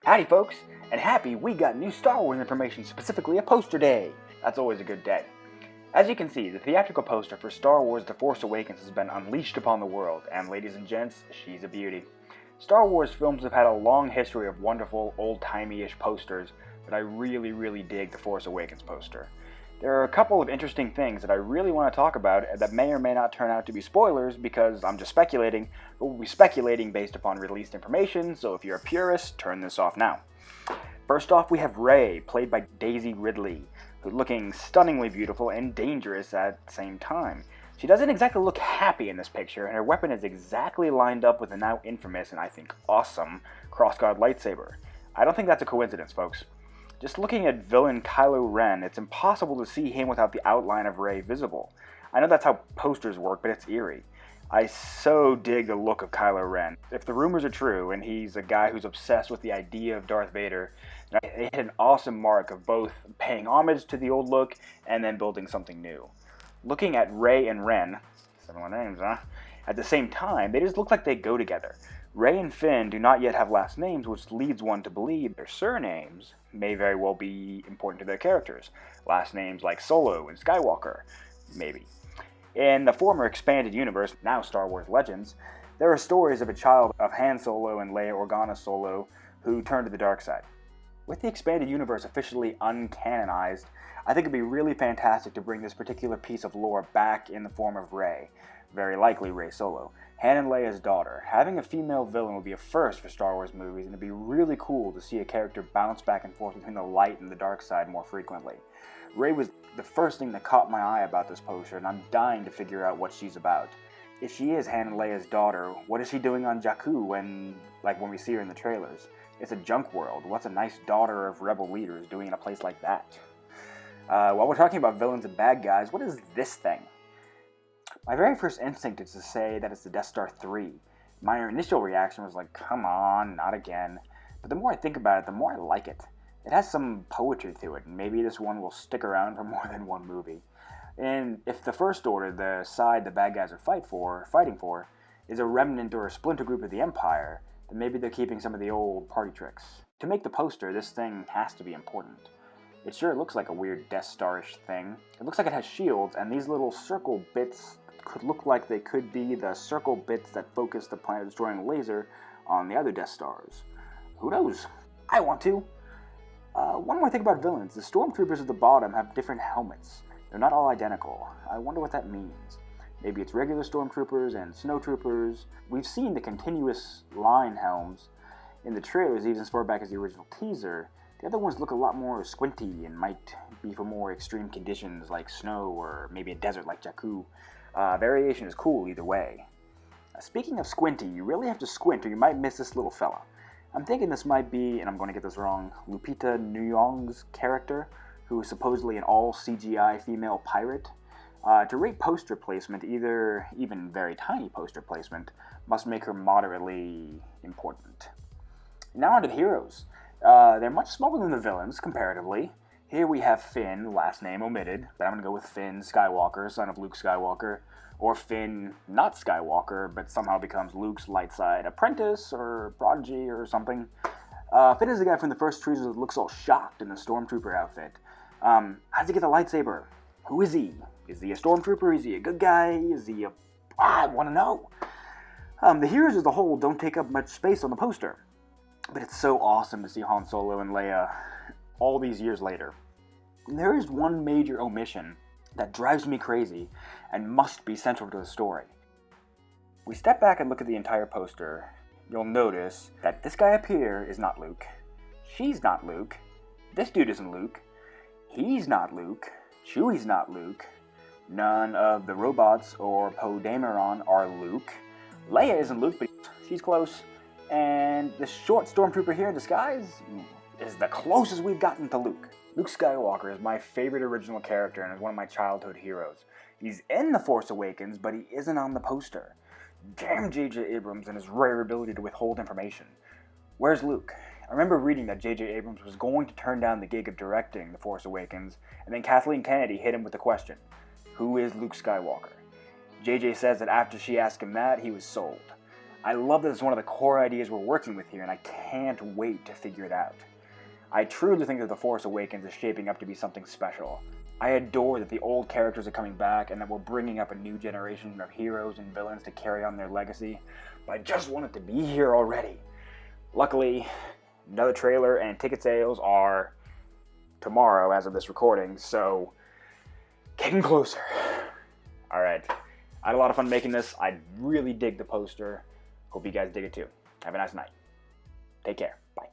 Howdy folks, and happy we got new Star Wars information, specifically a poster day. That's always a good day. As you can see, the theatrical poster for Star Wars The Force Awakens has been unleashed upon the world, and ladies and gents, she's a beauty. Star Wars films have had a long history of wonderful, old-timey-ish posters, but I really dig the Force Awakens poster. There are a couple of interesting things that I really want to talk about that may or may not turn out to be spoilers because I'm just speculating, but we'll be speculating based upon released information, so if you're a purist, turn this off now. First off, we have Rey, played by Daisy Ridley, who's looking stunningly beautiful and dangerous at the same time. She doesn't exactly look happy in this picture, and her weapon is exactly lined up with the now infamous and I think awesome crossguard lightsaber. I don't think that's a coincidence, folks. Just looking at villain Kylo Ren, it's impossible to see him without the outline of Rey visible. I know that's how posters work, but it's eerie. I so dig the look of Kylo Ren. If the rumors are true, and he's a guy who's obsessed with the idea of Darth Vader, they hit an awesome mark of both paying homage to the old look and then building something new. Looking at Rey and Ren, similar names, huh? At the same time, they just look like they go together. Rey and Finn do not yet have last names, which leads one to believe their surnames may very well be important to their characters. Last names like Solo and Skywalker, maybe. In the former expanded universe, now Star Wars Legends, there are stories of a child of Han Solo and Leia Organa Solo who turned to the dark side. With the expanded universe officially uncanonized, I think it'd be really fantastic to bring this particular piece of lore back in the form of Rey, very likely Rey Solo, Han and Leia's daughter. Having a female villain would be a first for Star Wars movies, and it'd be really cool to see a character bounce back and forth between the light and the dark side more frequently. Rey was the first thing that caught my eye about this poster, and I'm dying to figure out what she's about. If she is Han and Leia's daughter, what is she doing on Jakku when we see her in the trailers? It's a junk world. What's a nice daughter of rebel leaders doing in a place like that? While we're talking about villains and bad guys, what is this thing? My very first instinct is to say that it's the Death Star 3. My initial reaction was like, come on, not again. But the more I think about it, the more I like it. It has some poetry to it, and maybe this one will stick around for more than one movie. And if the First Order, the side the bad guys are fighting for, is a remnant or a splinter group of the Empire, then maybe they're keeping some of the old party tricks. To make the poster, this thing has to be important. It sure looks like a weird Death Star-ish thing. It looks like it has shields, and these little circle bits could look like they could be the circle bits that focus the planet-destroying laser on the other Death Stars. Who knows? I want to. One more thing about villains. The stormtroopers at the bottom have different helmets. They're not all identical. I wonder what that means. Maybe it's regular stormtroopers and snowtroopers. We've seen the continuous line helms in the trailers even as far back as the original teaser. The other ones look a lot more squinty and might be for more extreme conditions like snow or maybe a desert like Jakku. Variation is cool either way. Speaking of squinty, you really have to squint or you might miss this little fella. I'm thinking this might be, and I'm going to get this wrong, Lupita Nyong'o's character, who is supposedly an all-CGI female pirate. To rate poster placement, even very tiny poster placement, must make her moderately important. Now on to the heroes. They're much smaller than the villains, comparatively. Here we have Finn, last name omitted, but I'm going to go with Finn Skywalker, son of Luke Skywalker, or Finn, not Skywalker, but somehow becomes Luke's light side apprentice, or prodigy, or something. Finn is the guy from the first teaser that looks all shocked in the stormtrooper outfit. How'd he get the lightsaber? Who is he? Is he a stormtrooper? Is he a good guy? Is he a... I want to know! The heroes as a whole don't take up much space on the poster, but it's so awesome to see Han Solo and Leia all these years later. There is one major omission that drives me crazy and must be central to the story. We step back and look at the entire poster, you'll notice that this guy up here is not Luke. She's not Luke. This dude isn't Luke. He's not Luke. Chewie's not Luke. None of the robots or Poe Dameron are Luke. Leia isn't Luke, but she's close. And the short stormtrooper here in disguise is the closest we've gotten to Luke. Luke Skywalker is my favorite original character and is one of my childhood heroes. He's in The Force Awakens, but he isn't on the poster. Damn J.J. Abrams and his rare ability to withhold information. Where's Luke? I remember reading that J.J. Abrams was going to turn down the gig of directing The Force Awakens, and then Kathleen Kennedy hit him with the question, who is Luke Skywalker? J.J. says that after she asked him that, he was sold. I love that it's one of the core ideas we're working with here, and I can't wait to figure it out. I truly think that The Force Awakens is shaping up to be something special. I adore that the old characters are coming back and that we're bringing up a new generation of heroes and villains to carry on their legacy, but I just want it to be here already. Luckily, another trailer and ticket sales are tomorrow as of this recording, so getting closer. Alright, I had a lot of fun making this. I really dig the poster. Hope you guys dig it too. Have a nice night. Take care. Bye.